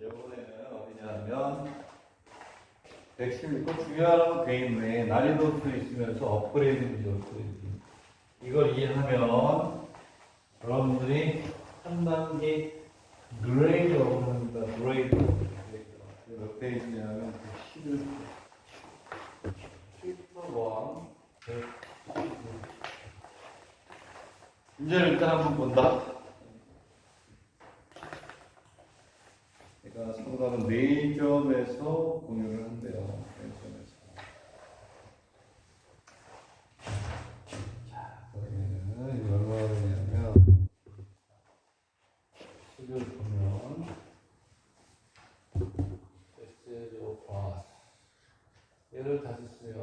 이번에는 어디냐면 116번 중요한 건 돼 있네. 난이도도 있으면서 업그레이드입니다. 업그레이드. 이걸 이해하면 여러분들이 한 단계 그레이드 업합니다. 그레이드. 몇 페이지냐면 11페이지. 챕터 1. 문제를 일단 한번 본다. 제가 서로 다른 4점에서 공유를 한대요. 4점에서. 자, 그러면은 이거 얼마나 되냐면, 식을 보면, X제곱 플러스 얘를 다시 쓰면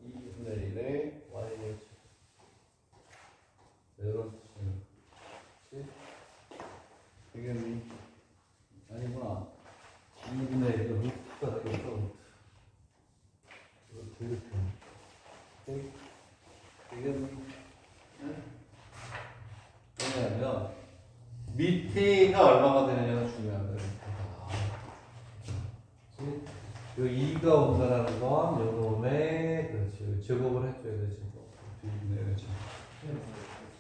2분의 1에 Y의 이런 뜻이에요. 그치? 이게 아니구나. 2분의 1은 루트가 되겠죠. 루트 이렇게. 이게 뭐냐면 밑에가 얼마가 되느냐가 중요한 거예요. 이 2가 온다라는 건 요놈에 그렇지 제곱을 해줘야 되지. 2분의 1.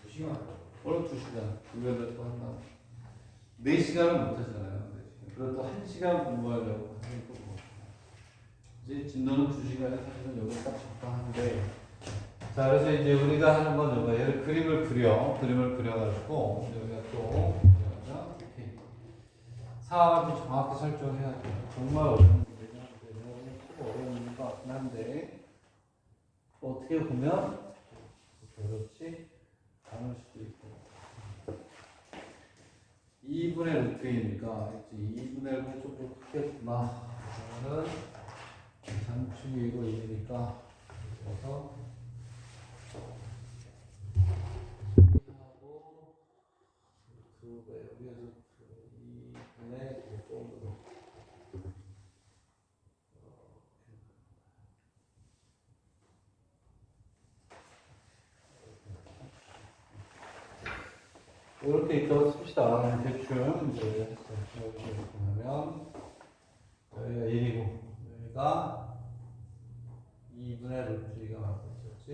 2시간. 원래 2시간. 이거를 또 한다. 4시간은 못 하잖아요. 그래도 1시간 공부하려고 하는 거고. 이제 진도는 2시간에 사실은 여기 딱 적당한데. 자, 그래서 이제 우리가 하는 건 요거 얘를 그림을 그려가지고 여기가 또 이렇게 사업을 정확히 설정해야 돼요. 정말 어려운 문제긴 한데 어려운 문제가 같긴 한데 어떻게 보면 그렇지 않을 수도 있고 2분의 루트이니까 이제 2분의 1은 조금 크겠구나. 그러면은 장축이고 1이니까 그래서 2하고 루트가 여기에서 2분의 1꼴로 이렇게 있다고 씁시다. 대충 이제 여기 보면 여기가 1이고 여기가 2분의 루트 2가 맞겠지.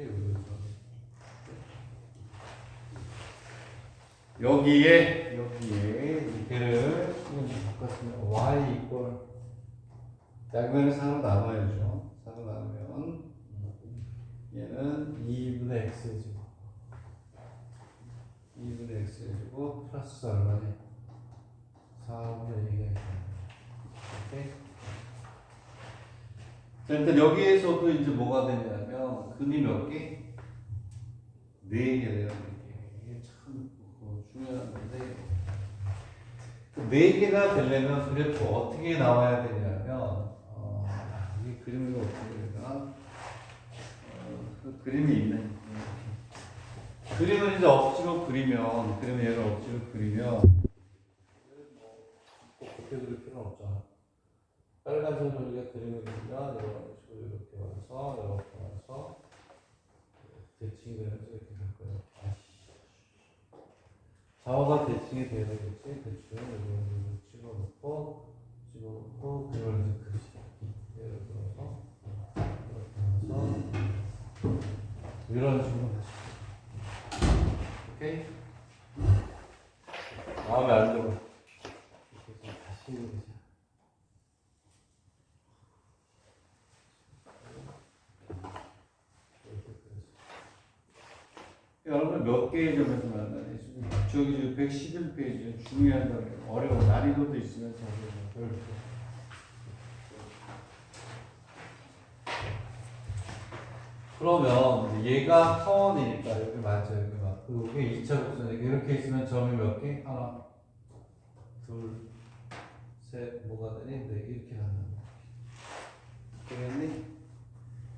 여기에 걔를 바꿨으면 y 이꼴 양면을 4로 나눠야죠. 4로 나누면 얘는 2분의 x제곱 2분의 x제곱 플러스 얼마냐? 4분의 2가 있습니다. 오케이? 자, 일단 여기에서도 이제 뭐가 되냐면 근이 몇 개? 4개 돼요. 4개. 이게 참 중요한 건데 그 4개가 되려면 그래프 어떻게 나와야 되냐면 이 그림이 어떻게 되나 그 그림이 있네. 그림을 이제 억지로 그리면 얘를 억지로 그리면 꼭 그렇게 그릴 필요는 없잖아. 빨간색으로 우리가 그림을 그리면 이런 식으로 이렇게 와서 대칭이 되면서 이렇게 될 거예요. 좌우가 대칭이 돼야 되겠지. 대충 여기 집어넣고 그림을 그리시다. 예를 들어서 이런 식으로 하시죠. 오케이? 마음에 안 들어. 그래서 다시 그리자. 여러분 몇 개의 점에서 만나니? 저기 111페이지 중요한 거 어려운 난이도도 있으면서 그러면 얘가 타원이니까 여기 맞죠? 여기 맞. 여기 2차 곡선이니까 이렇게 있으면 점이 몇 개? 하나, 둘, 셋, 뭐가 되니? 네, 이렇게 간다. 되겠니?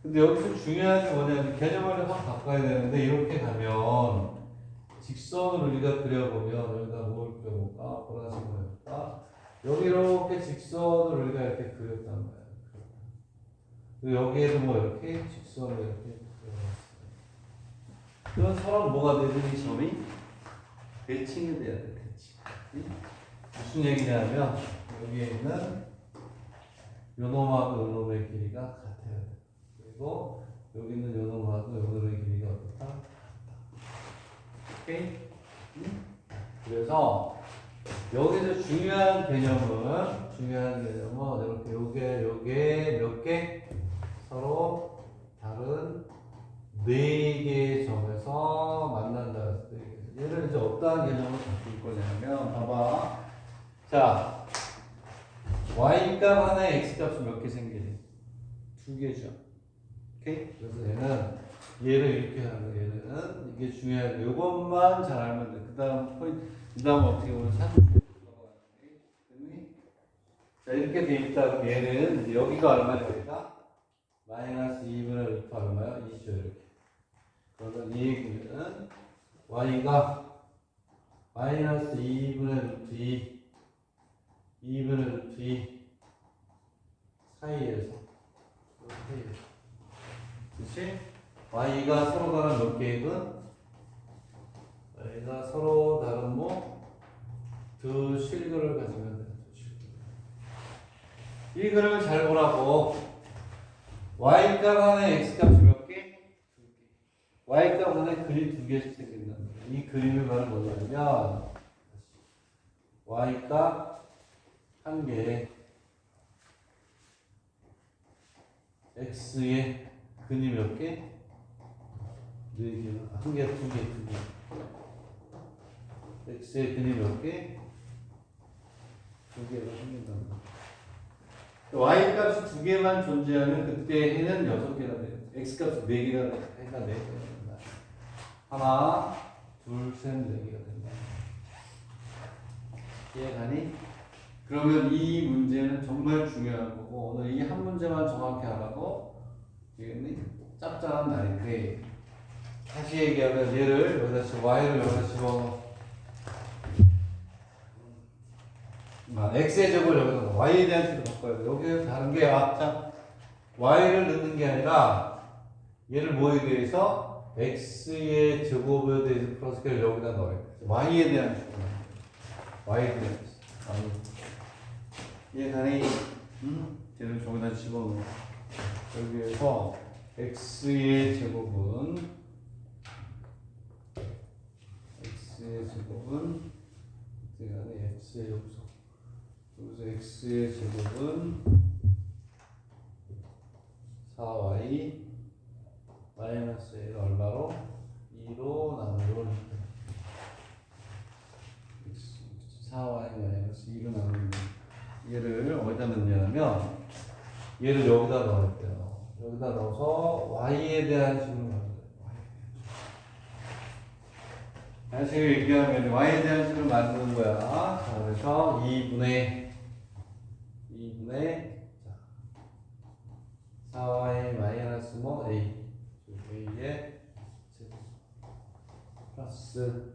근데 여기서 중요한 게 뭐냐면 개념을 확 바꿔야 되는데 이렇게 가면 직선을 우리가 그려보면 여기다 뭘 그려볼까? 보라색으로 해볼까? 여기 이렇게 직선을 우리가 이렇게 그렸단 말이야. 여기에도 뭐 이렇게 직선을 이렇게 그려봤어요. 그런 사람 뭐가 되든 이 점이 대칭이 돼야 돼, 대칭. 무슨 얘기냐면, 여기에 있는 요놈하고 요놈의 길이가 같아야 돼. 그리고 여기 있는 요놈하고 요놈의 길이가 어떻다? 오케이? 그래서 여기서 중요한 개념은 이렇게 요게 몇 개? 서로 다른 네 개의 점에서 만난다. 얘를 이제 어떠한 개념을 바꿀 거냐면, 봐봐. 자, y값 하나에 x값이 몇 개 생기니? 두 개죠. 오케이? 그래서 얘를 이렇게 하는 거예요. 얘는 이게 중요해요. 요것만 잘 알면 돼. 그 다음 포인트, 그 다음 어떻게 보면 자, 이렇게 돼 있다. 얘는 이제 여기가 얼마냐, 여기가? 마이너스 2분의 루트 얼마야? 2죠, 이렇게. 그러면 이 얘기는 y가 마이너스 2분의 루트 2분의 루트 2 사이에서 그치? y가 서로 다른 몇 개이든 y가 서로 다른 두 실근을 가지면 돼요. 이 그림을 잘 보라고. y값 안에 x값이 몇 개? 두 개. y값 안에 그림 두 개씩 생긴다는 거예요. 이 그림을 말은 뭐냐면 y값 한 개, x의 근이 몇 개? 네 개. 한 개, 두 개. x의 근이 몇 개? 두 개가 생긴다는 거예요. y값이 두 개만 존재하면 그때 해는 6개가 돼요. x값이 4개가 돼요. 해가 4개가 된다. 하나, 둘, 셋, 4개가 된다. 이해가니? 그러면 이 문제는 정말 중요한 거고, 오늘 이 한 문제만 정확히 알아도 되겠니? 짭짤한 날인데, 다시 얘기하면 얘를 여기다 y를 여기다 집어넣어. x의 제곱을 여기서 y에 대한 식으로 바꿔야 돼. 여기 다른 게 자, y를 넣는 게 아니라 얘를 뭐에 대해서 x의 제곱에 대해서 플러스를 여기다 넣어야 돼. y에 대한 식으로 y에 대한 얘가니 얘를 저기다 집어넣어. 여기에서 x의 제곱은 x의 여기서 x의 제곱은 4y 마이너스 1 얼마로? 2로 나누면 4y 마이너스 2로 나누면 얘를 어디다 넣냐면 얘를 여기다 넣어야 돼요. 여기다 넣어서 y에 대한 식으로 만들어요. 다시 얘기하면 y에 대한 식으로 만드는 거야. 자, 그래서 2분의 4y 마이너스 a의 제곱 플러스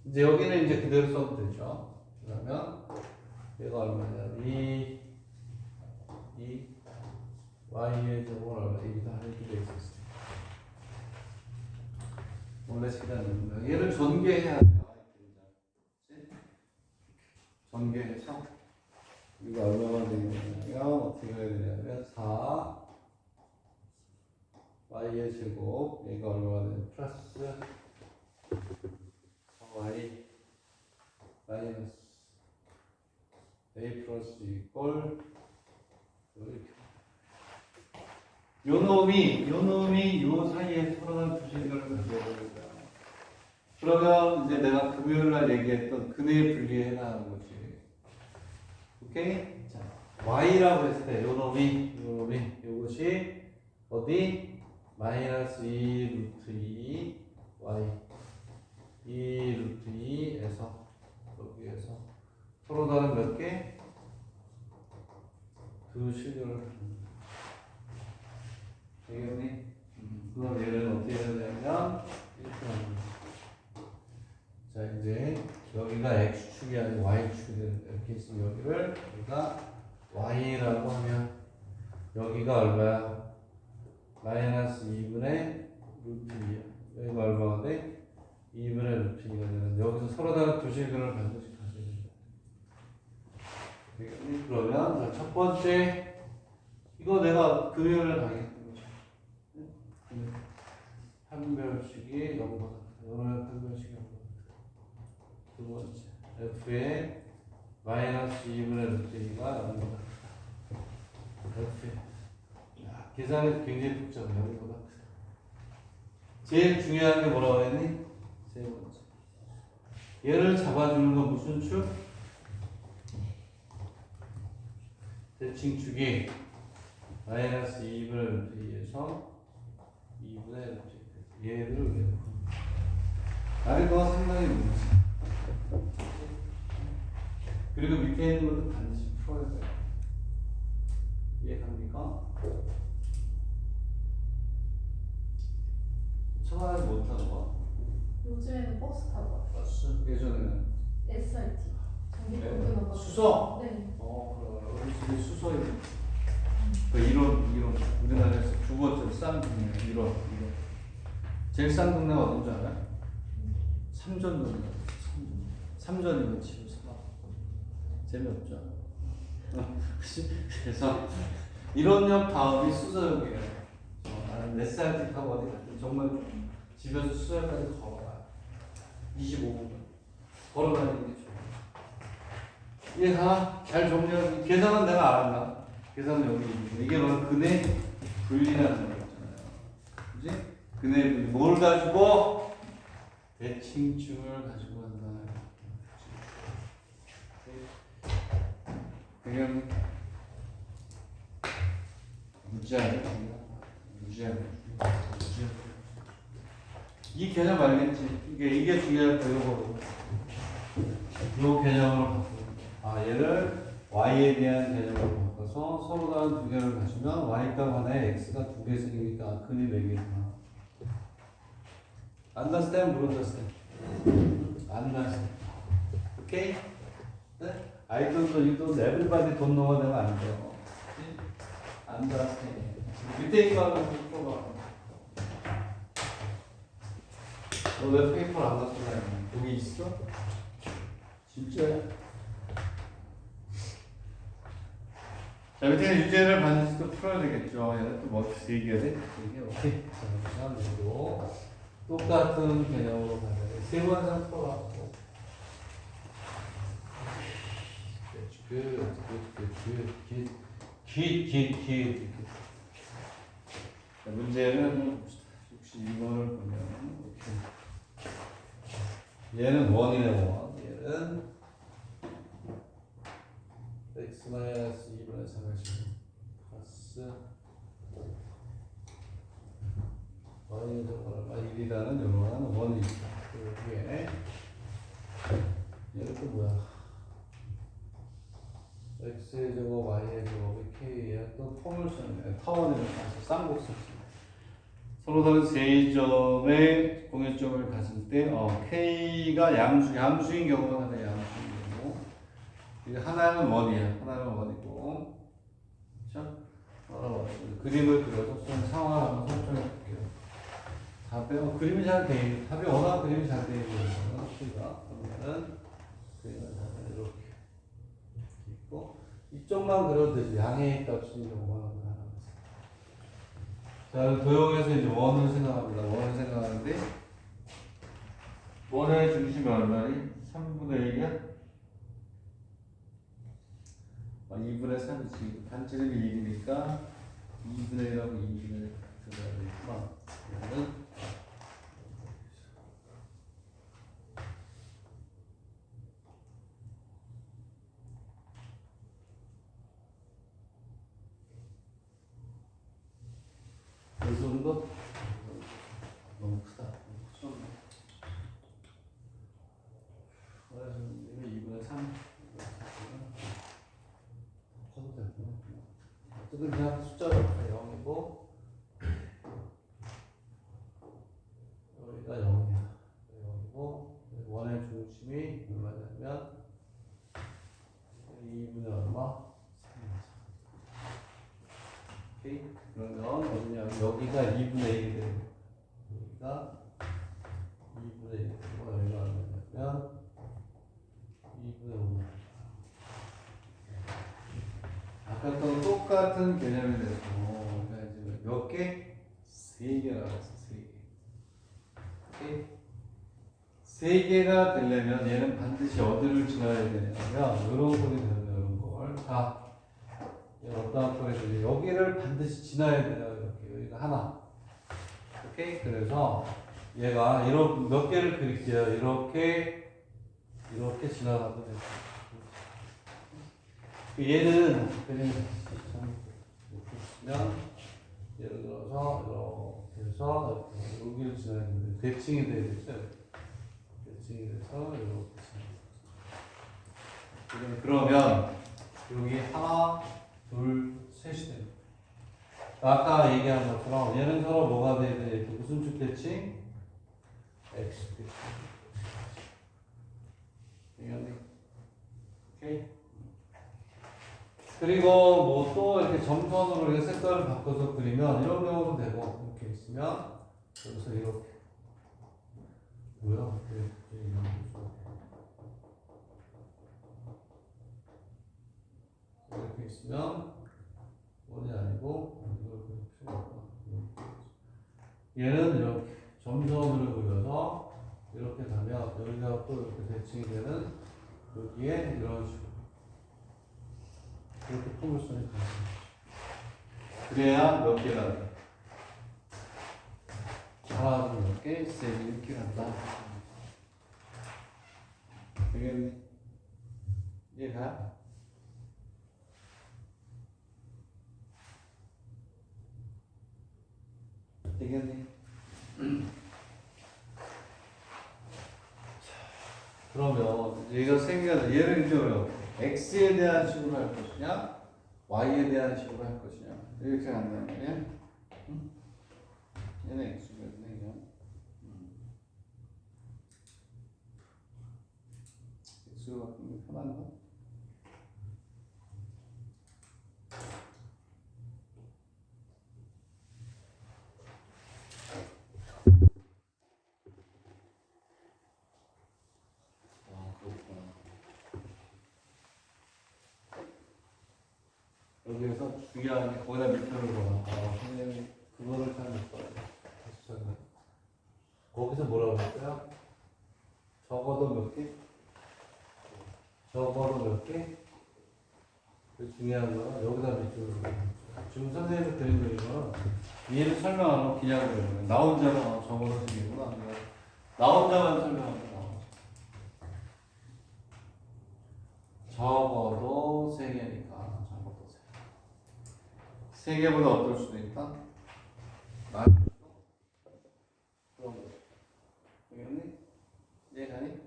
이제 여기는 이제 그대로 써도 되죠. 그러면 얘가 얼마냐? 이 y의 제곱은 얼마? 이기다 이렇게 돼 있었어요. 원래 시간은 얘를 전개해야 돼요. 전개해서 이거 얼마나 되냐면 어떻게 해야 되냐면 4 y의 제곱 얘가 얼마나 되냐면 플러스 4y 마이너스 a 플러스 이꼴 이렇게 요놈이 요 사이에 서로 두 실근을 가져야 됩니다. 그러면 이제 내가 금요일날 얘기했던 근의 분리해 나가는 거지. 오케이? 자, y라고 했을 때 요놈이 요것이 어디? 마이너스 2 루트 2 y 2 루트 2에서 여기에서 서로 다른 몇 개? 두 실근을 되겠니? 그럼 얘를 어떻게 해야 되냐면 이렇게 하는 거야. 자, 이제 여기가 x축이 아니고 y축이 되는데 이렇게 있으면 여기를 우리가 y라고 하면 여기가 얼마야? 마이너스 2분의 루트 2야. 여기가 얼마가 돼? 2분의 루트 2가 되는 교실근을 반드시 가져야 된다. 그러면 첫 번째 이거 내가 금요일에 가겠던 거죠. 판별식이 0보다 오늘 판별식이 0보다 두 번째 f의 마이너스 2분의 루트 2가 0보다 f 계산이 굉장히 복잡해. 0보다 제일 중요한 게 뭐라고 했니? 세 번째 얘를 잡아주는 건 무슨 축? 대칭축이 마이너스 2분의 루트 2에서 2분의 루트 2 얘를 외우고 알거가 상당히 무지. 그리고 밑에 있는 것도 반드시 풀어야 돼요. 이해갑니까? 천안에서 못 타는 거야? 요즘에는 버스 타고 가요. 버스? 예전에는? SRT. 전기권도 수서? 네. 그럼 우리 집에 수서 있는 그 1원 우리나라에서 두 번째로 싼 동네 1원 제일 싼 동네가 어딘지 알아요? 삼전 동네. 삼전이면 집을 사봐. 재미없죠? 그래서 이런역 다음이 수서역이에요. 나는 SRT 타고 어디 갔더니 정말 집에서 수서역까지 걸어가요. 25분 걸어다니는 게 좋아요. 이게 다 잘 정리하고 계산은 내가 알았나? 계산은 여기 있고 이게 바로 근의 분리라는 거 있잖아요. 그지? 근의 분리 뭘 가지고? 대칭축을 가지고 한다. 그냥 무지하게 이 개념 알겠지? 이게 중요한 거고 이 개념으로 바꾸고 얘를 y에 대한 개념으로 바꿔서 서로 다른 두 개를 가지면 y값 하나에 x가 두 개 생기니까 근이 네 개구나. understand? 모르겠어요. understand. 오케이? 네? I don't know, you don't, everybody don't know가 되면 안 돼요. understand. 밑에 있는 거는 풀어봐. 너 왜 페이퍼를 안 갖고 다니냐? 여기 있어? 진짜야? 자, 밑에 유제를 반드시 또 풀어야 되겠죠. 얘는 또 뭐 얘기해야 돼? 이게 오케이. 자, 그리고 똑같은 개념으로 가야 돼. 세 번째 풀어갖고. 굿. 자, 문제는 62번을 보면 이렇게. 얘는 원이네 원. 얘는 x 마이너스 2분의 3을 플러스 y는 정말 1이라는 요런 원이 있다. 그 위에 얘는 또 뭐야? x의 제곱 y의 제곱이 k에 또 포물선이네. 타원이네. 쌍곡선. 서로 다른 세점의 공유점을 가질 때 k가 함수인 경우는 하나 양수인 경우 하나는 원이야. 하나는 원이고 그렇죠? 그림을 그려서 좀 상황을 한번 설정해 볼게요. 답에 그림이 잘 돼 있는 답이 워낙 그림이 잘 돼 있는 거예요. 그러면은 그림을 이렇게 있고 이쪽만 그려도 되지. 양의 값인 경우만 하나. 자, 도형에서 이제 원을 생각합니다. 원을 생각하는데 원의 중심이 얼마니? 3분의 1이야? 2분의 3이지. 반지름이 1이니까 2분의 1하고 2분의 1 들어가야 되겠구나. 그러면 이 정도? 너무 크다. 너무 크죠? 그래서 2분의 3 커도 되고 어쨌든 그냥 숫자로 0이고 여기가 0이야. 0이고 원의 중심이 얼마냐면 2분의 얼마? 3이죠. 오케이? 그러면 어디냐? 여기가 2분의 1이 되고 여기가 2분의 1 되고 여기가 얼마냐면 똑같은 개념에 대해서 우리가 이제 몇 개? 세 개라고 했어. 세 개. 오케이? 세 개가 되려면 얘는 반드시 어디를 지나야 되냐면 이런 꼴이 되면 이런 걸 다 어떠한 꼴이 되냐 여기를 반드시 지나야 돼요. 이렇게 여기가 하나. 오케이? 그래서 얘가 이런 몇 개를 그릴게요. 이렇게 지나가도 돼요. 얘는 그냥 보시면 예를 들어서 이렇게 해서 여기를 지나야 되는데 대칭이 되겠죠. 대칭이 돼서 이렇게 지나요. 그러면 여기 하나, 둘, 셋이 됩니다. 아까 얘기한 것처럼 얘는 서로 뭐가 돼야 돼? 무슨 축 대칭? X 대칭. 오케이. 그리고 뭐 또 이렇게 점선으로 이렇게 색깔을 바꿔서 그리면 이런 경우도 되고 이렇게 있으면 여기서 이렇게 뭐야? 이렇게 있으면 원이 아니고 이걸 그릴 필요가 없다. 얘는 이렇게 점선으로 그려서 이렇게 가면 여기가 또 이렇게 대칭이 되는 여기에 이런 식으로 이렇게 포물선이 가는 그래야 몇 개가 돼? 하나, 둘, 몇 개, 세 개, 이렇게 간다. 되겠니? 이해가? 되겠니? 그러면 얘가 생겨서 얘를 이제 x에 대한 식으로 할 것이냐, y에 대한 식으로 할 것이냐 이렇게 간단 말이야. 응? 얘는 x거든요. x로 바꾸는 게 편한가? 여기에서 중요한 게 거기다 밑으로 봐. 선생님이 그거를 잘 못 봐요. 다시 찾아. 거기서 뭐라고 했어요? 적어도 몇 개? 적어도 몇 개? 그 중요한 거는 여기다 밑으로 봐. 지금 선생님이 그린 그림은 이해를 설명 안 하고 그냥 그리는 거예요. 나 혼자만 적어도 되겠구나. 나 혼자만 설명하고 나와. 적어도 세 개니까. 세 개보다 어떨 수도 있다? 많을 수도? 그런 거죠. 되겠니? 이해가니?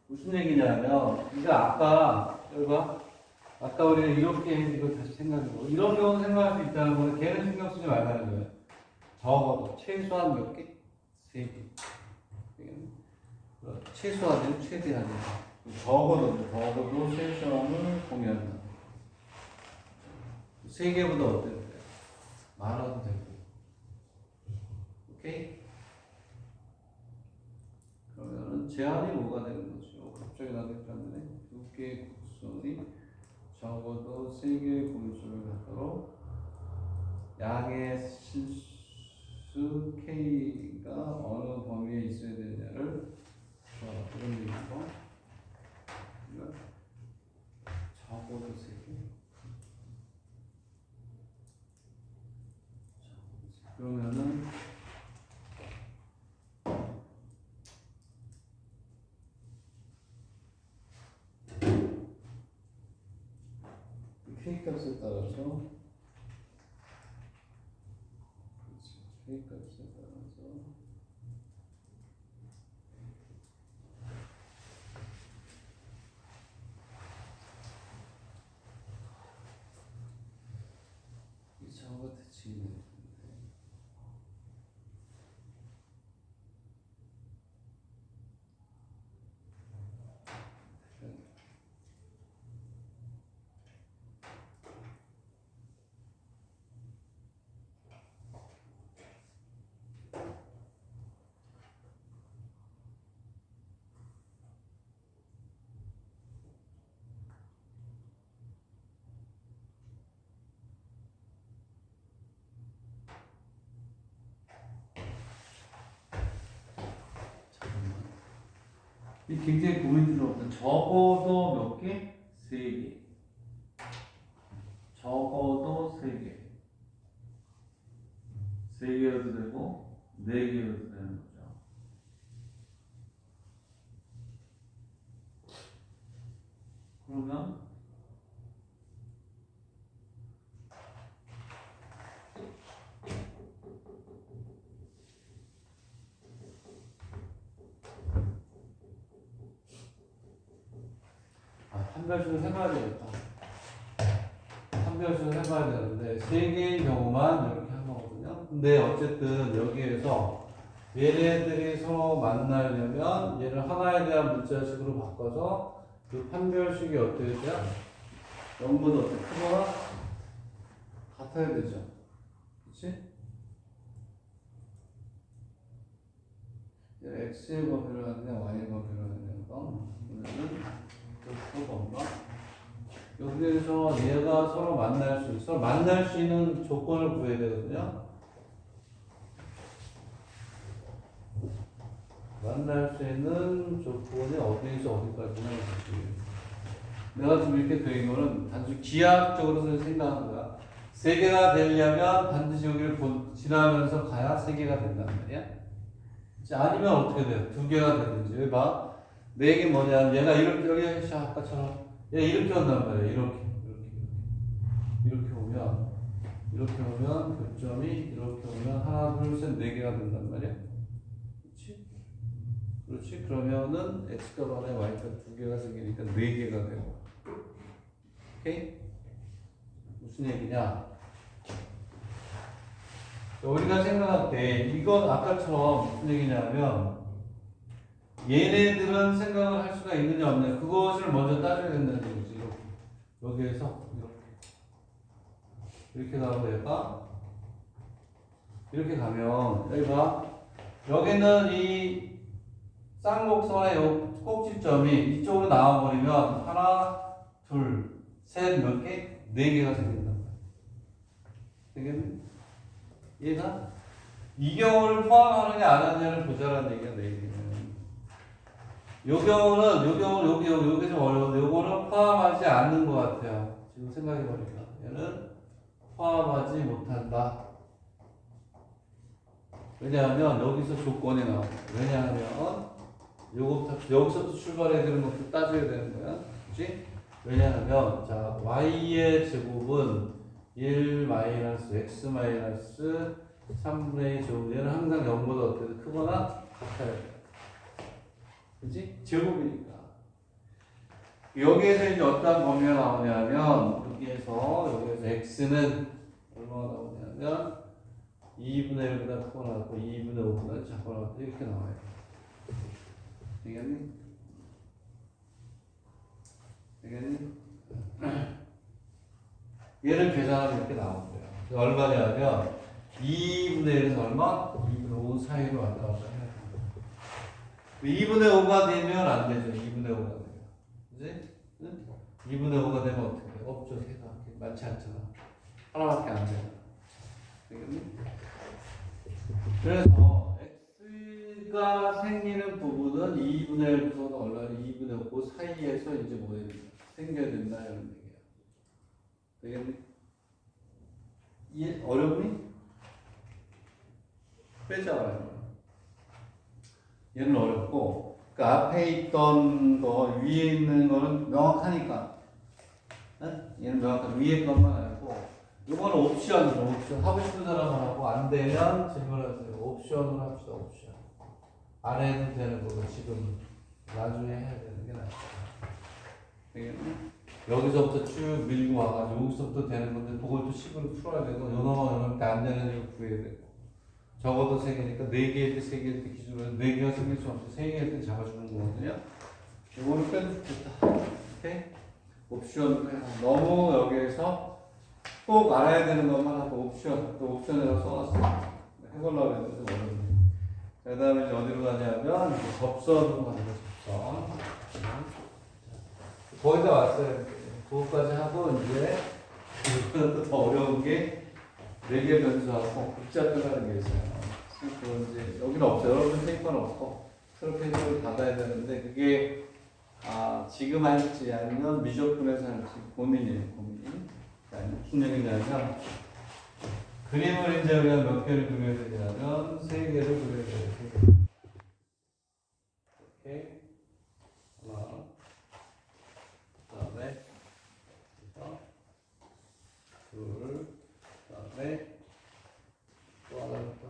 무슨 얘기냐면, 이거 아까, 여기 봐. 아까 우리가 이렇게 이걸 다시 생각해보고, 이런 경우는 생각할 수 있다는 거는 걔는 신경 쓰지 말라는 거예요. 적어도, 최소한 몇 개? 세 개. 되겠니? 최소한이면 최대한이야. 적어도 최소한을 공유한다. 세 개보다 어때요? 많아도 되고. 오케이? 그러면은 제한이 뭐가 되는 거죠? 갑자기 나한테 안 되네. 두 개의 곡선이 적어도 세 개의 공유점을 갖도록 양의 실수 K가 어느 범위에 있어야 되냐를 이런 얘기고 적어도 세 개. 그러면은 K 값에 따라서 K 값에 따라서 이 저거 대칭이 이 굉장히 고민스러웠던 적어도 몇 개? 3개. 적어도 3개. 3개여도 되고 4개여도 되는 거죠. 그러면 판별식을 해봐야 되겠다. 판별식을 해봐야 되는데 3개의 경우만 이렇게 한 거거든요. 근데 어쨌든 여기에서 얘네들이 서로 만나려면 얘를 하나에 대한 문자식으로 바꿔서 그 판별식이 어떻게 돼요? 0보다 어떻게 크거나 같아야 되죠. 그치? x의 범위로 하느냐 y의 범위로 하느냐 그러면은 뭔가 여기에서 얘가 서로 만날 수 있는 조건을 구해야 되거든요. 만날 수 있는 조건이 어디에서 어디까지나 내가 지금 이렇게 된 거는 단지 기하학적으로 생각한 거야. 3개가 되려면 반드시 여기를 지나면서 가야 3개가 된단 말이야. 아니면 어떻게 돼요? 2개가 되든지. 여기 봐. 4개 뭐냐면 얘가 이렇게 여기 아까처럼 얘 이렇게 온단 말이야. 이렇게 오면 교점이 이렇게 오면 하나 둘 셋 4개가 된단 말이야. 그렇지? 그러면은 x가 반에 y가 2개가 생기니까 4개가 되고. 오케이? 무슨 얘기냐? 우리가 생각할 때 이건 아까처럼 무슨 얘기냐면 얘네들은 생각을 할 수가 있느냐 없느냐 그것을 먼저 따져야 된다는 얘기지. 여기에서 이렇게 가고 얘가 이렇게 가면 여기 봐. 여기는 이 쌍곡선의 요 꼭지점이 이쪽으로 나와버리면 하나 둘 셋 몇 개? 4개가 생긴단 말이야. 되겠니? 얘가 이 경우를 포함하느냐 안 하느냐를 보자라는 얘기야. 내 얘기는 요 경우는 여기 좀 어려운데 요거는 포함하지 않는 것 같아요. 지금 생각해보니까 얘는 포함하지 못한다. 왜냐하면 여기서 조건이 나와. 왜냐하면 여기서부터 출발해야 되는 것도 따져야 되는 거야. 그치? 왜냐하면 자 y의 제곱은 1 마이너스 x 마이너스 3분의 2 제곱 얘는 항상 0보다 어떻게 크거나 같아야 돼. 그치? 제곱이니까. 여기에서 이제 어떤 범위가 나오냐면 여기에서 x는 얼마가 나오냐면 2분의 1보다 크거나 같고 2분의 5보다 작거나 같고 이렇게 나와요. 되겠니? 얘를 계산하면 이렇게 나온 거예요. 얼마냐면 2분의 1에서 얼마? 2분의 5 사이로 왔다 갔다 해야 돼요. 2분의 5가 되면 안 되죠. 2분의 5가 되면. 그지? 2분의 5가 되면 어떻게 돼? 없죠. 세가 많지 않잖아. 하나밖에 안 되잖아. 되겠니? 그래서 x가 생기는 부분은 2분의 1부터 얼마 2분의 5 사이에서 이제 뭐 생겨야 된다 이런 얘기야. 되겠니? 이해 어렵니? 빼자. 얘는 어렵고 그 앞에 있던 거 위에 있는 거는 명확하니까. 얘는 명확하니까 위에 것만 알고 이거는 옵션이죠. 옵션 하고 싶은 사람은 하고 안 되면 질문하세요. 옵션으로 합시다. 옵션 안 해도 되는 거고 지금 나중에 해야 되는 게 낫죠. 되겠니? 여기서부터 쭉 밀고 와가지고 여기서부터 되는 건데 그걸 또 10으로 풀어야 되고 요놈은 안 되는 이거 구해야 되고 적어도 3개니까 4개일 때 3개일 때 기준으로 4개가 생길 수 없어 3개일 때 잡아주는 거거든요. 이거를 빼도 좋겠다. 오케이? 옵션 너무 여기에서 꼭 알아야 되는 것만 하고 옵션 또 옵션에다 써놨어. 해보려고 했는데 어렵네. 그 다음에 이제 어디로 가냐면 접선으로 가는 거 접선. 거의 다 왔어요. 그거까지 하고 이제 이거보다 더 어려운 게 4개 변수하고 극자 표라는 게 있어요. 그건 이제 여기는 없어요. 여러분 페이퍼는 없고 그렇게 해석을 받아야 되는데 그게 지금 할지 아니면 미적분에서 할지 고민이에요. 고민. 무슨 얘기냐면 그림을 이제 우리가 몇 개를 그려야 되냐면 3개를 그려야 돼요. 3개. 이렇게 하나, 그다음에 둘, 그다음에 또 하나를 다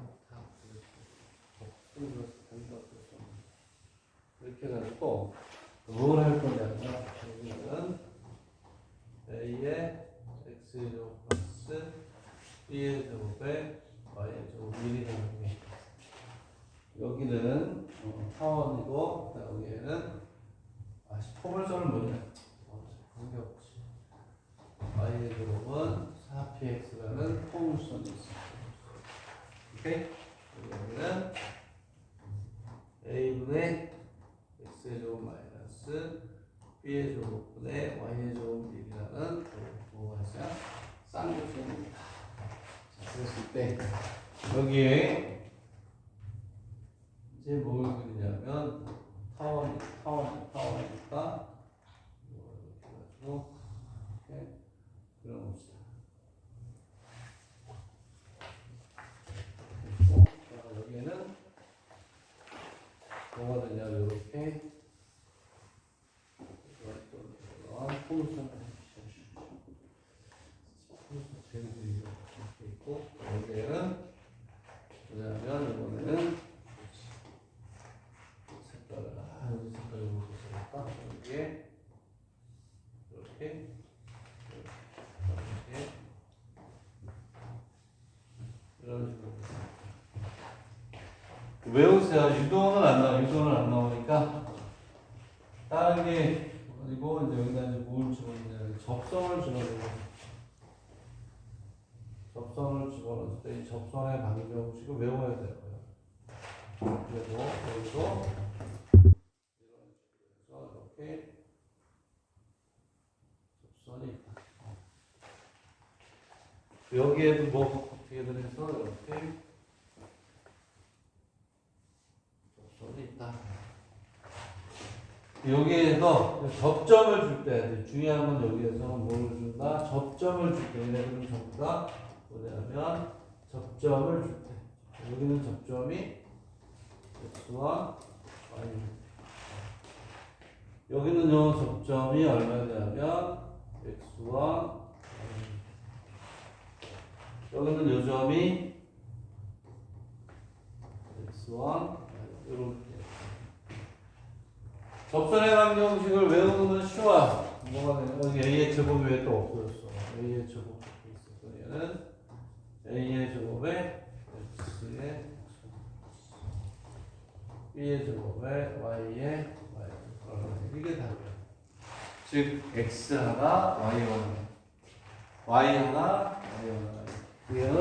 이렇게 해가지고 뭘 할 거냐면 여기는 a의 x제곱 플러스 b의 제곱에 y의 제곱 1이 되는 게 여기는 타원이고 여기에는 포물선은 뭐냐? 관계없지. y의 제곱은 4px라는 포물선이 있습니다. 오케이? 여기는 a분의 x의 제곱 마이너스 b의 제곱분의 y의 제곱 1이라는 뭐가 있어요? 쌍곡선입니다. 자, 그랬을 때 여기에 이제 뭘 그리냐면 타원이니까 이렇게 해가지고 이렇게 그려봅시다. 여기에는 뭐가 되냐 이렇게 포물선을 이렇게 있고 여기에는 뭐냐면 이번에는 색깔을 여기 색깔을 이렇게 써볼까? 여기에 이렇게 이런 식으로 외우세요. 유도는 안 나와. 유도는 안 나오니까 다른 게 아니고 이제 여기다 이제 뭘 집어넣냐 접선을 집어넣어요. 접선을 집어넣을 때 이 접선의 방정식을 외워야 돼요. 그래서 여기서 이렇게 접선이 있다. 여기에도 뭐 어떻게든 해서 이렇게 접선이 있다. 여기에서 접점을 줄 때 중요한 건 여기에서 뭐를 준다? 접점을 줄 때 얘네들은 전부 다 뭐냐면 접점을 줄 때 여기는 접점이 x와 y 여기는요 접점이 얼마냐면 x와 y 여기는 요 점이 x와 이렇게 접선의 방정식을 외우는 건 쉬워. 뭐가 되냐? 여기 a의 제곱이 왜 또 없어졌어? a의 제곱이 있어서 얘는 a의 제곱에 x의 b의 제곱에 y의 y 이게 답이야. 즉 x 하나 y 하나 y 하나 y 하나 얘는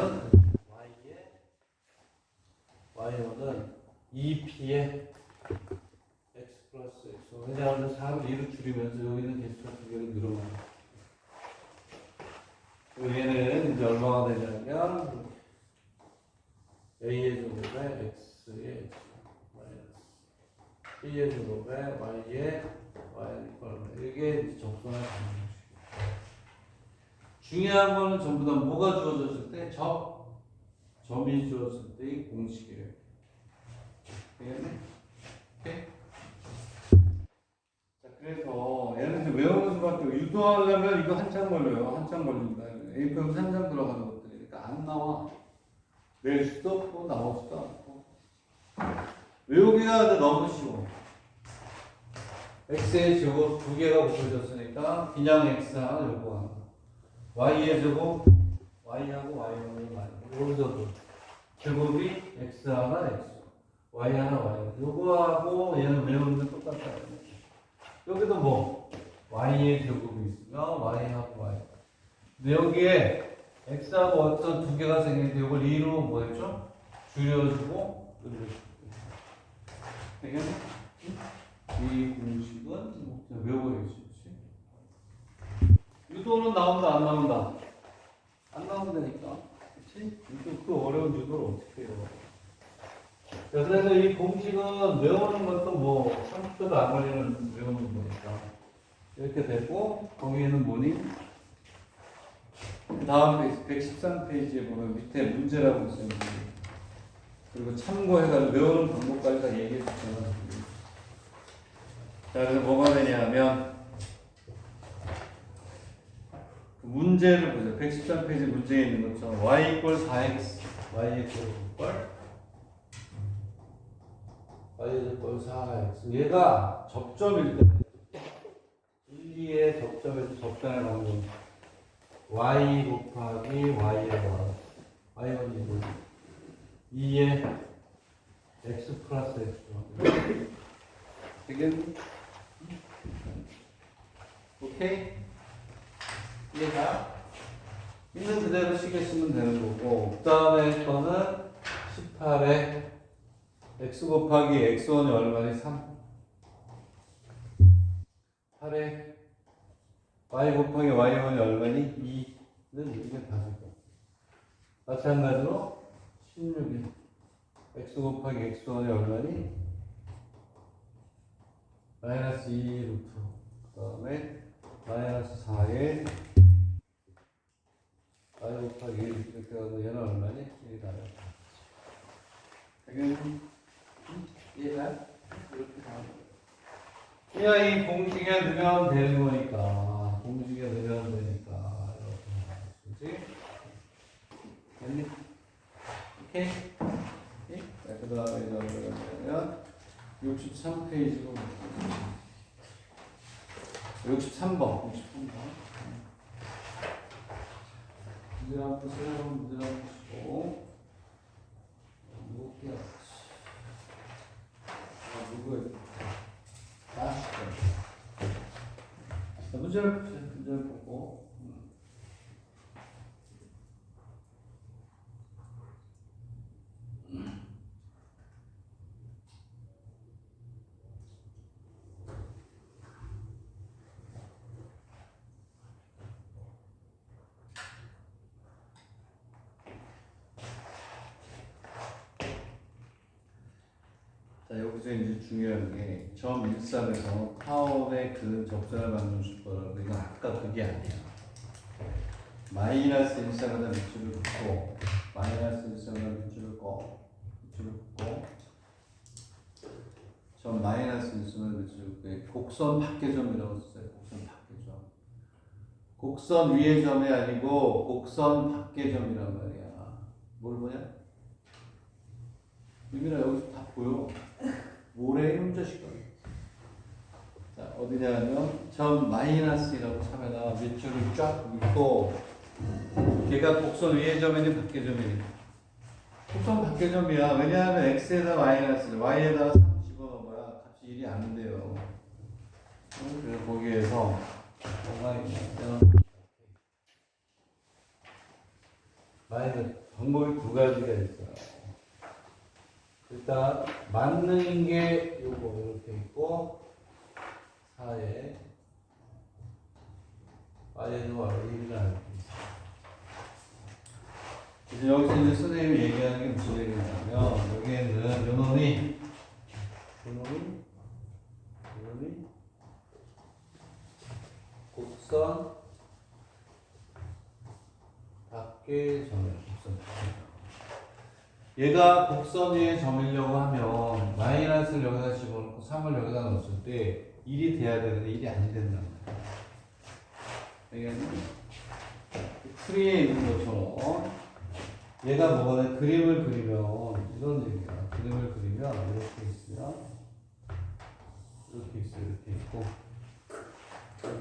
y는 2p의 x 플러스 x 왜냐하면 4를 2로 줄이면서 여기는 개수가 2개로 늘어나요. 얘는 이제 얼마가 되냐면 a의 제곱에 x의 x 마이너스 b의 제곱에 y의 y 이게 이제 접선의 방정식. 중요한 거는 전부 다 뭐가 주어졌을 때 점이 주어졌을 때의 공식이에요. 되겠네? 오케이? 자, 그래서 얘는 이제 외우는 수밖에 유도하려면 이거 한참 걸려요. 한참 걸린다. A표는 3장 들어가는 것들이니까 안 나와. 낼 수도 없고 나올 수도 없고. 외우기가 이제 너무 쉬워. x의 제곱 2개가 곱해졌으니까 그냥 x 하나 요거 하나. y의 제곱 y하고 y는 많이. 여기서도 제곱이 x 하나 x. y 하나 y. 요거하고 얘는 외우는 게 똑같다. 여기도 뭐 y의 제곱이 있으면 y하고 y. 근데 여기에 x하고 어떤 2개가 생기는데 이걸 2로 뭐 했죠? 줄여주고 되겠네? 이 공식은 뭐 외워야지. 유도는 나온다 안 나온다? 안 나온다니까. 그치? 그 어려운 유도를 어떻게 해요? 자, 그래서 이 공식은 외우는 것도 뭐 30초도 안 걸리는 외우는 거니까 이렇게 되고 거기에는 뭐니? 그 다음 페이지 113페이지에 보면 밑에 문제라고 있어요. 그리고 참고해가지고 외우는 방법까지 다 얘기해 줬잖아. 자, 그래서 뭐가 되냐면 그 문제를 보세요. 113페이지 문제에 있는 것처럼 y 이퀄 4x y 이퀄 4x 얘가 접점일 때 1, 2의 접점에서 접점의 방정 y 곱하기 y의 원 y1이 뭐 2의 x 플러스 x 되겠니? 오케이? 이해가? 있는 그대로 시계 쓰면 되는 거고 그 다음에 거는 18에 x 곱하기 x1이 얼마니? 3 8에 y 곱하기 y1이 얼마니? 2는 이게 다르고 마찬가지로 16에 x 곱하기 x1이 얼마니? 마이너스 2 루트 그 다음에 마이너스 4에 y 곱하기 1 이렇게 하면 얘는 얼마니? 1이 나요. 당연히 이해가? 이렇게 나와요. 그냥 이 공식에 넣으면 되는 거니까 공식에 넣으면 되니까 이렇게 그렇지? 됐니? 오케이? 오케이? 자, 그 다음에 이러면 63페이지로 63번 문제 한번 보세요. 문제 한번 보시고 무겁게 누구예요? 문제를 보고 자, 여기서 이제 중요한 게 점 13에서 파워의 그 적절한 방정 수법이라고 이건 아까 그게 아니야. 마이너스 13에다 밑줄을 긋고 마이너스 13에다 밑줄을 긋고 점 마이너스 13에다 밑줄을 긋고 곡선 밖의 점이라고 썼어요. 곡선 밖의 점. 곡선 위의 점이 아니고 곡선 밖의 점이란 말이야. 뭘 보냐? 유민아 여기서 다 보여. 모래의 흠자식감. 자, 어디냐면 점 마이너스라고 참에다 밑줄을 쫙 묶고 걔가 곡선 위의 점이니 밖의 점이니 곡선 밖의 점이야. 왜냐하면 x에다 마이너스 y에다가 3 집어넣어봐야 값이 1이 안 돼요. 그래서 거기에서 뭐가 있냐면 마이너스 방법이 두 가지가 있어요. 일단 맞는 게 요거 이렇게 있고 4에 y는 y를 알고 있어요. 이제 여기서 이제 선생님이 얘기하는 게 무슨 얘기냐면 여기에는 요놈이 곡선 밖의 점이에요. 곡선 밖의 점. 얘가 곡선 위에 점이려고 하면 마이너스를 여기다 집어넣고 3을 여기다 넣었을 때 1이 돼야 되는데 1이 안 된단 말이야. 트리에 있는 것처럼 얘가 뭐가 그림을 그리면 이런 얘기야. 그림을 그리면 이렇게 있으면 이렇게 있어 이렇게 있고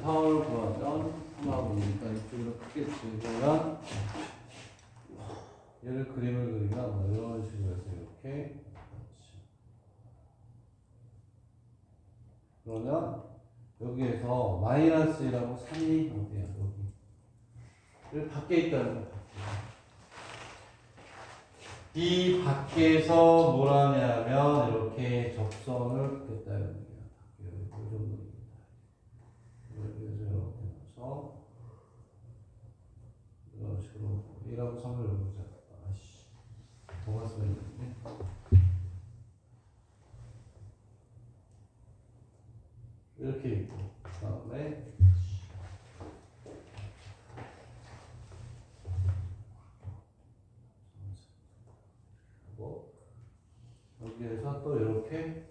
타원을 구하면 3하고 보니까 이쪽으로 크게 찍으면 얘를 그림을 그리면 이런 식으로 해서 이렇게 그러면 여기에서 마이너스 1하고 3이 어디야? 여기 밖에 있다는 거. 이 밖에서 뭘 하냐면 이렇게 접선을 긋겠다 이런 얘기야. 이 정도입니다. 여기에서 이렇게 넣어서 이런 식으로 1하고 3을 여기서 뭐가 써있는데 이렇게 있고 그다음에 뭐 여기에서 또 이렇게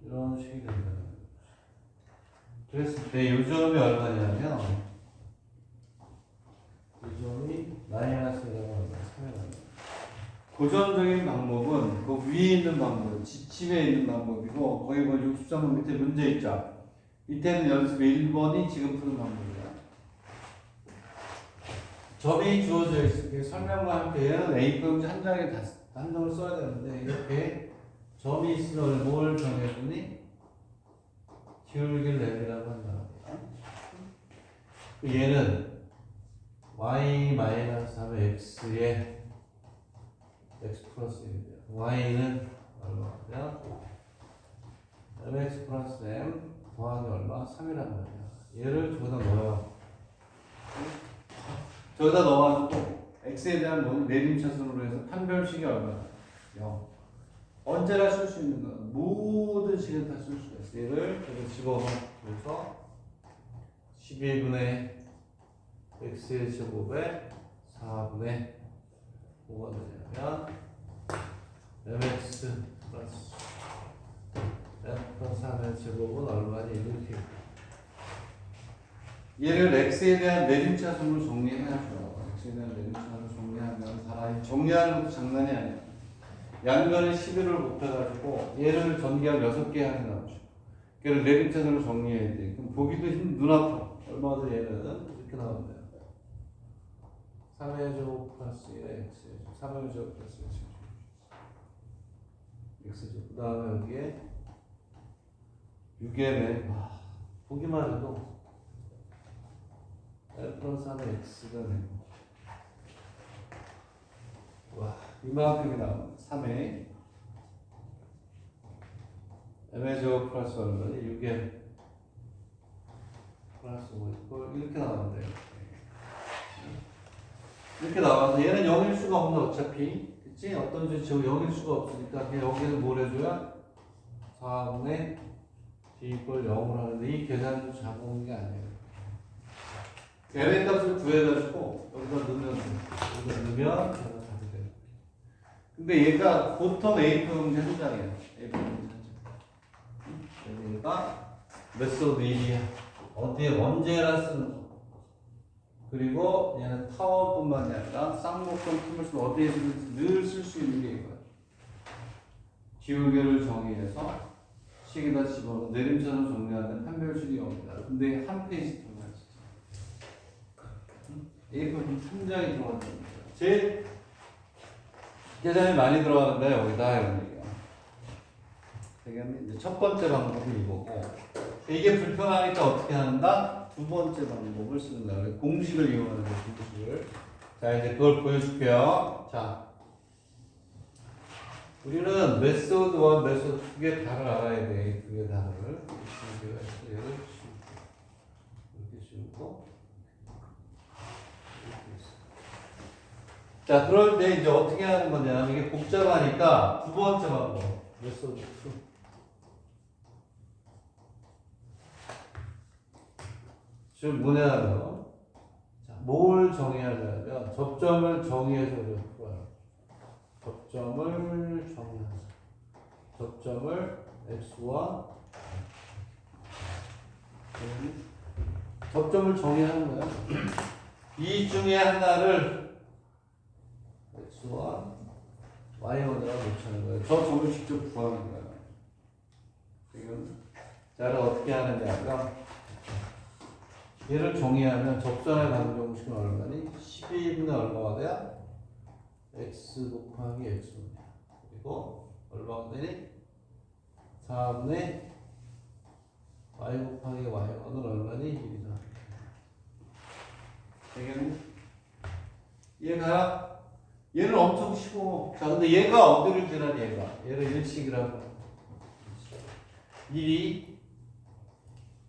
이런 식이 된다는 거죠. 그랬을 때 요점이 얼마냐면 요점이 마이너스라고 하면 3이 고전적인 방법은 그 위에 있는 방법, 지침에 있는 방법이고 거기 뭐 63번 밑에 문제 있죠. 밑에는 연습 1번이 지금 푸는 방법이야. 점이 주어져 있을 때 설명과 함께 얘는 A4용지 한 장에 한 장을 써야 되는데 이렇게 점이 있으면 뭘 정해주니? 기울기를 내리라고 한다. 얘는 y-3의 x에 x 플러스 1이에요. y는 얼마냐? mx 플러스 m 더하기 얼마? 3이란 말이야. 얘를 저기다 넣어요. 저기다 넣어가지고 x에 대한 내림차순으로 해서 판별식이 얼마나? 0. 언제나 쓸 수 있는 건 모든 시간 다 쓸 수가 있어. 얘를 여기 집어넣어서 12분의 x의 제곱에 4분의 뭐가 되냐면 mx 플러스 m 플러스 3의 제곱은 얼마니? 이렇게 얘를 x에 대한 내림차순으로 정리해야죠. x에 대한 내림차순으로 정리하면 사람이 정리하는 것도 장난이 아니야. 양변에 11을 곱해가지고 얘를 전기한 6개 하게 나오죠. 걔를 내림차순으로 정리해야 돼. 그럼 보기도 눈아파. 얼마나 얘는 이렇게 나오면 돼요. 3의 제곱 플러스 1의 x의 제곱 3의 제곱 플러스 1의 제곱 x제곱 그 다음에 여기에 6m의 보기만 해도 L 플러스 3의 x가 되고 와 이만큼이 나오면 3의 m의 제곱 플러스 얼마니? 6m 플러스 5 이렇게 나오면 돼요. 이렇게 나와서 얘는 0일 수가 없는 어차피 그치? 어떤 제곱 0일 수가 없으니까 그냥 여기는 뭘 해줘야 4분의 d 이퀄 0을 하는데 이 계산도 잡아온 게 아니에요. n의 값을 구해가지고 여기다 넣으면 여기다 넣으면 계산 다 돼요. 근데 얘가 보통 A4용지 한 장이에요. A4용지 한 장. 얘가 메소드 1이야. 어디에 언제나 쓰는 거. 그리고 얘는 타워뿐만이 아니라 쌍목동 티물스 어디에서든 늘 쓸 수 있는 게 이거야. 기울기를 정의해서 식에다 집어넣어 내림차순 정리하는 판별식이 옵니다. 근데 한 페이지 들어가 있어. A4 3장이 들어간다는 거야. 제일 계산이 많이 들어가는데 여기다 이런 얘기야. 이제 첫 번째 방법이 이거고 이게 불편하니까 어떻게 한다? 두 번째 방법을 쓰는 거예요. 공식을 이용하는 거예요. 공식을. 자 이제 그걸 보여줄게요. 자 우리는 메소드 1, 메소드 2개 다를 알아야 돼. 두 개 다를. 얘를 이렇게 씌우고 이렇게 있어. 자 그럴 때 이제 어떻게 하는 거냐? 이게 복잡하니까 두 번째 방법 메소드 2. 지금 뭐냐면 뭘 정의하냐면 접점을 정의해서 풀어요. 접점을 정의하자. 접점을 x와 접점을 정의하는 거야. 이 중에 하나를 x와 y원이라고 놓자는 거예요. 저 점을 직접 구하는 거예요. 지금 자를 어떻게 하느냐가 얘를 정의하면 접선의 방정식은 얼마니? 12분의 얼마가 돼야? x 곱하기 x분이야. 그리고 얼마가 되니? 4분의 y 곱하기 y는 얼마니? 1이다. 되겠니? 얘가 얘는 엄청 쉬워. 자 근데 얘가 어디를 지나니 얘가? 얘를 일식이라고.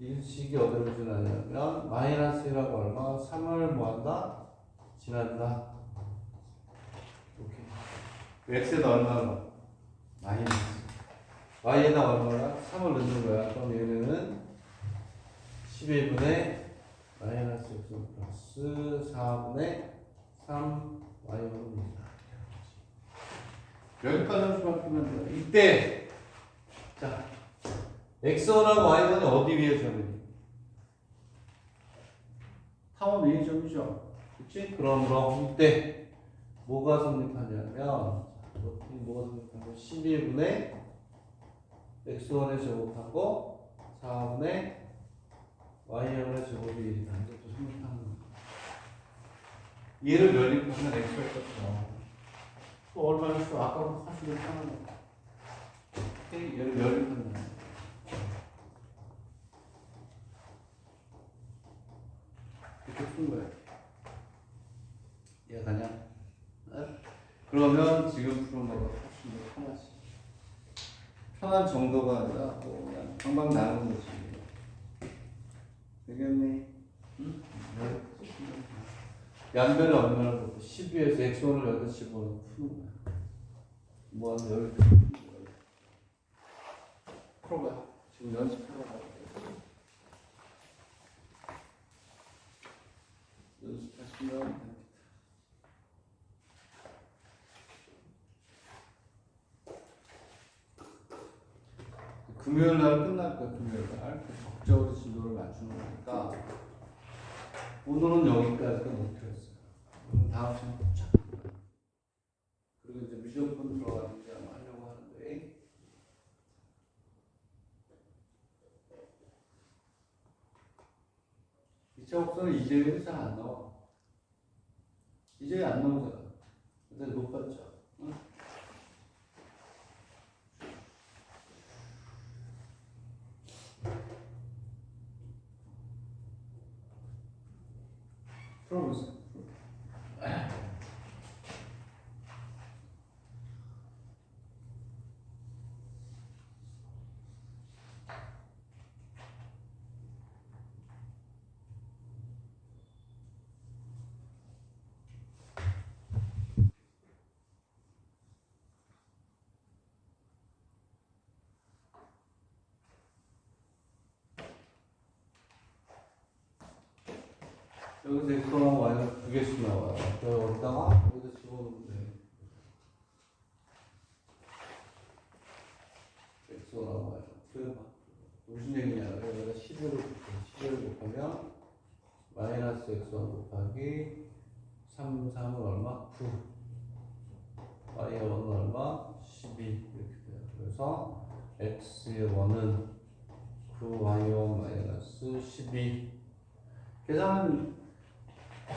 1식이 어디를 지나냐면 마이너스라고 얼마? 3을 뭐한다? 지난다. 오케이. x에다 얼마나? 마이너스. y에다 얼마나? 3을 넣는 거야. 그럼 얘는 11분의 마이너스 x 플러스 4분의 3 y입니다. 여기까지 할 수밖에 없는데 이때 자 x1하고 y1이 어디 위에 점이니? 타원 위에 점이죠. 그치? 그럼 이때 뭐가 성립하냐면 뭐가 성립하냐면 11분의 x1의 제곱하고 4분의 y의 제곱이 1이다. 이것도 성립하는 거야. 얘를 연립하면 x가 떴어. 또 얼마나 써? 아까부터 사실은 하는 거야. 얘를 연립하는 거야. 이렇게 푼 거야. 이해가냐? 그러면 지금 푸는 거가 훨씬 더 편하지. 편한 정도가 아니라 뭐 그냥 방방 나는 거지. 되겠니? 응? 양변을 얼마나 볼까? 12에서 x1을 여기다 집어넣고 푸는 거야. 뭐 하는 여기 풀어봐. 지금 연습해봐. 연습하시면 됩니다. 금요일 날 끝날 거야. 금요일 날 적절히 진도를 맞추는 거니까 오늘은 여기까지가 목표였어요. 다음 시간 쫙. 그리고 이제 무조건 들어가는 게 아마 하려고 하는데 이차 옵션은 이제는 잘 안 나와. 이제 안 나오잖아. 근데 못 봤죠. 응? 풀어보세요. 여기서 x랑 y는 두 개씩 나와요. 그래서 여기다가 여기다 집어넣으면 돼. x랑 y. 그래봐. 무슨 얘기냐? 여기다 11을 곱하면 마이너스 x1 곱하기 3, 3은 얼마? 9. y의 1은 얼마? 12. 이렇게 돼요. 그래서 x의 1은 9, y의 1 마이너스 12. 계산은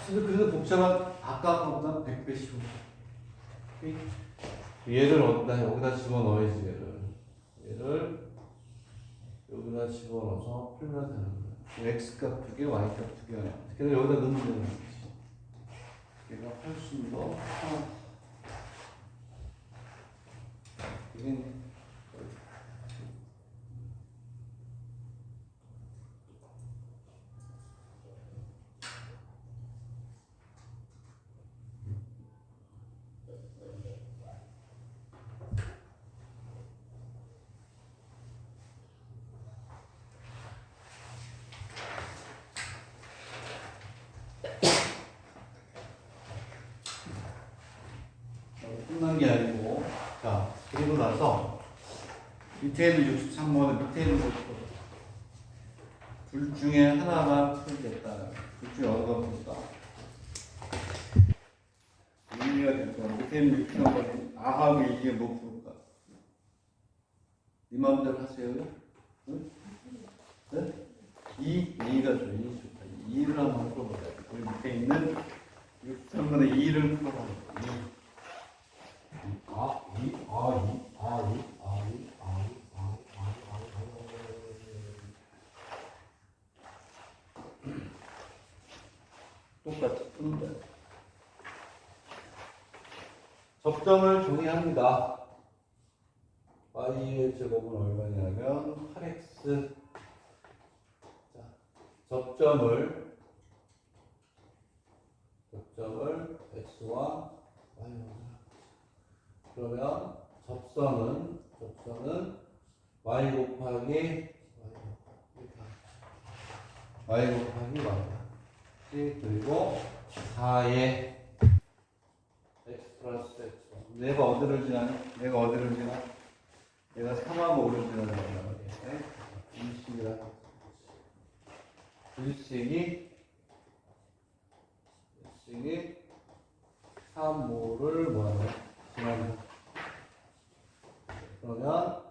그래도 복잡한 아까보다 100배 쉬워. 얘를 여기다 집어넣어야지 얘를 여기다 집어넣어서 풀면 되는 거야. x값 2개, y값 2개 나와. 그래서 여기다 넣으면 되는 거지. 얘가 훨씬 더 편하다. 이게 끝난 게 아니고, 자, 그리고 나서 밑에 있는 63번에 밑에 있는 둘 중에 하나만 풀겠다. 둘 중에 어느 거 풀까? 의미가 될 거야. 밑에 있는 63번에 아하고 이게 뭐 풀까? 네 마음대로 하세요. 응? 네? 2가 좋아. 2 좋다. 2를 한번 풀어보자. 우리 밑에 있는 63번에 2를 풀어보자. 2. 똑같이 푸는 거야. 접점을 정의합니다. y의 제곱은 얼마냐면 8x. 자, 접점을 x와 y로 그러면 접선은 y 곱하기 y 그리고 4의 x 플러스 x. 내가 어디를 지나냐? 얘가 3하고 5를 지나는 거야. 일식이라. 일식이 3, 5를 뭐하냐? 지나는 거. 그러면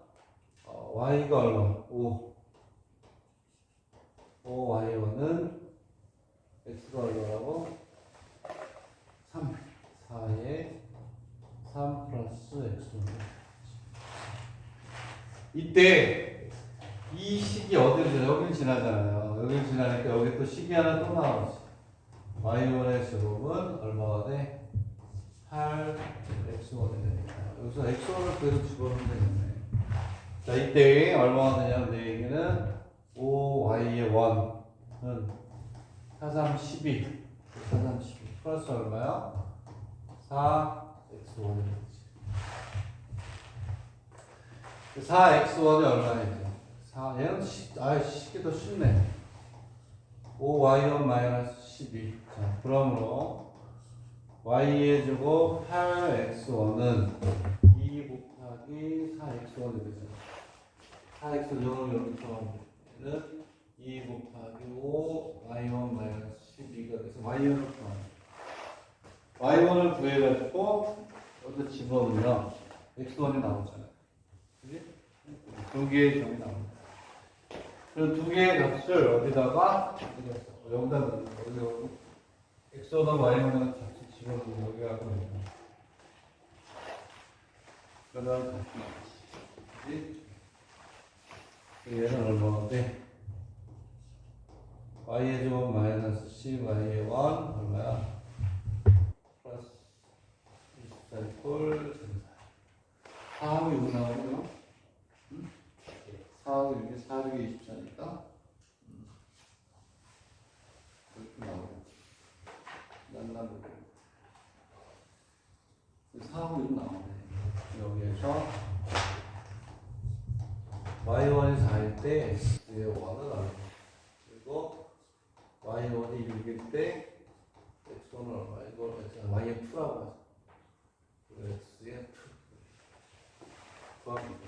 y가 얼마? 5. 5y1은 x가 얼마라고? 3. 4에 3 플러스 x. 이때 이 식이 어디를 지나? 여기를 지나잖아요. 여기를 지나니까 여기 또 식이 하나 또 나오지. y1의 제곱은 얼마가 돼? 8 x1이 되니까. 여기서 x1을 계속 집어넣으면 되겠네. 자, 이때 얼마가 되냐면 내 얘기는 5y의 1은 4, 3, 12. 4, 3, 12. 플러스 얼마야? 4x1이 되지. 4x1이 얼마겠죠? 4, 얘는 쉽게 더 쉽네. 5y1 마이너스 12. 자, 그러므로 y의 제곱 8x1은 2 곱하기 4x1이 되죠. 4x0을 여기서 하면 2 곱하기 5 y1 마이너스 12가 돼서 y1을 구합니다. y1을 구해가지고 여기다 집어넣으면 x1이 나오잖아요. 그지? 두 개의 점이 나옵니다. 그럼 두 개의 값을 어디다가 여기다 넣는 거예요. 여기 x보다 y보다 값을 집어넣으면 여기가 됩니다. 그러면 다시 나오지. 얘는 얼마가 돼? y의 제곱 마이너스 10y의 1 얼마야? 플러스 24 꼴 4하고 6 나오고요. 4하고 6이 4, 6이 24니까 이렇게 나오고 날라보고 4하고 6 나오네. 여기에서 y1이 4일 때 x의 1을 알고 그리고 y1이 6일 때 x1은 얼마? 이거 y의 2라고 하죠. 그리고 x의 2 구합니다.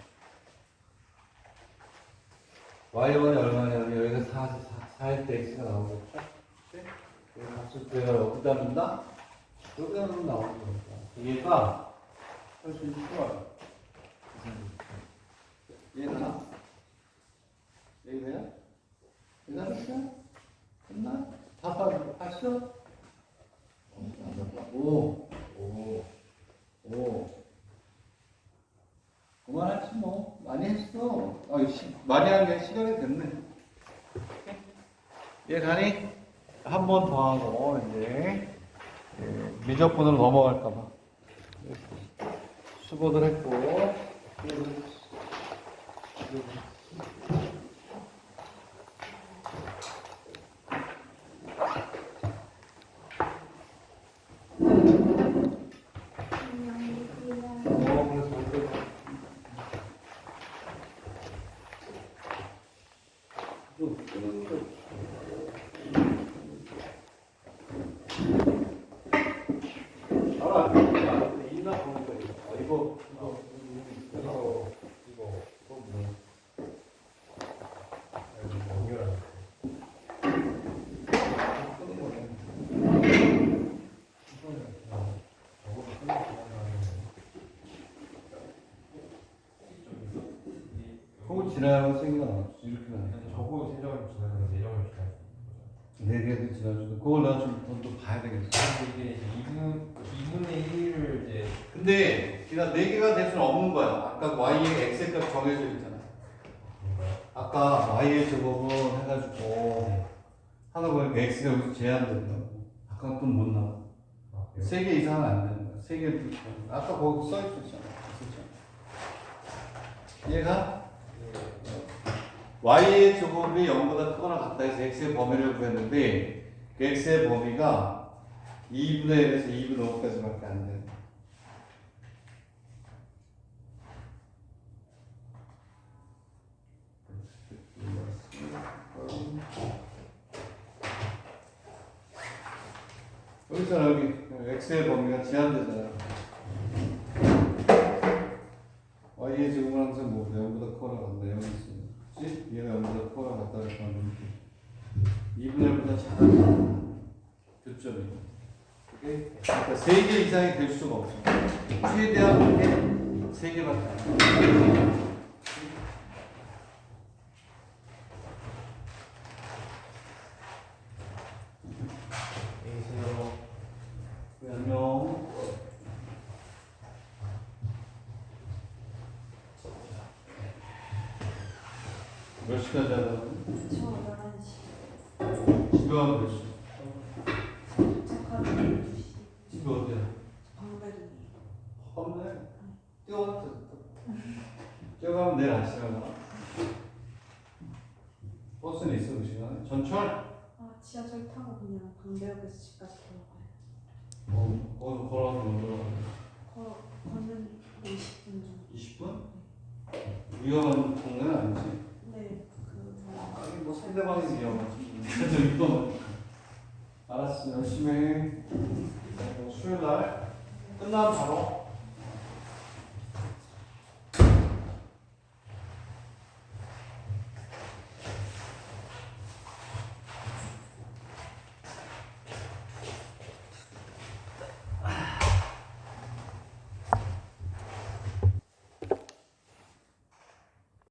y1이 얼마냐면 여기가 4일 때 x가 나오겠죠? 네? 여기 값을 내가 여기다 넣는다? 여기다 넣으면 나오는 거니까 얘가 훨씬 쉬워요. 얘나 얘가요? 얘가 끝나? 다 봤어? 오. 그만하지 뭐. 많이 했어. 많이 한 게 시간이 됐네. 얘 가니? 한 번 더 하고 이제 미적분으로 넘어갈까봐 수고들 했고. 지나가는 생기가 나왔어. 이렇게 나왔어. 저거 세 점을 지나가는 네 점을 지나가는 네 개를 지나주고 그걸 내가 좀 봐야 되겠어. 이게 이제 2분의 1을 이제 근데 그냥 네 개가 될 수는 없는 거야. 아까 y의 x의 값 정해져 있잖아. 뭔가요? 아까 y의 제곱은 해가지고 하다 보니까 x가 여기서 제한된다고. 아까 또 못 나와. 아, 그래요? 3개 이상은 안 되는 거야. 3개 아까 거기 써 있었잖아. 얘가 y의 제곱이 0보다 크거나 같다 해서 x의 범위를 구했는데 그 x의 범위가 2분의 1에서 2분의 5까지밖에 안 돼. 여기 있잖아 여기 x의 범위가 제한되잖아. y의 제곱은 항상 뭐 0보다 커라 간다 0이 있으면 그치? 얘가 0보다 커라 같다 그러면 2분의 1보다 작아 교점이. 오케이? 그러니까 3개 이상이 될 수가 없어. 최대한 게 3개밖에 안 돼. 안녕. 몇 시까지 하다가? 저 11시. 집에 가면 몇 시? 도착하면 12시. 집에 어디야? 방배동이에요. 없네. 뛰어갔다. 뛰어가면 내일 아침에 가. 버스는 있어 그 시간에? 전철? 아, 지하철 타고 그냥 방배역에서 집까지 걸어가요. 거기서 걸어가서 얼마나 걷는 20분 정도. 20분? 위험한 동네는 아니지? 네, 아니 뭐 상대방이 위험하지. 그래도 이거는 알았어 열심히 해. 수요일 날 끝나면 바로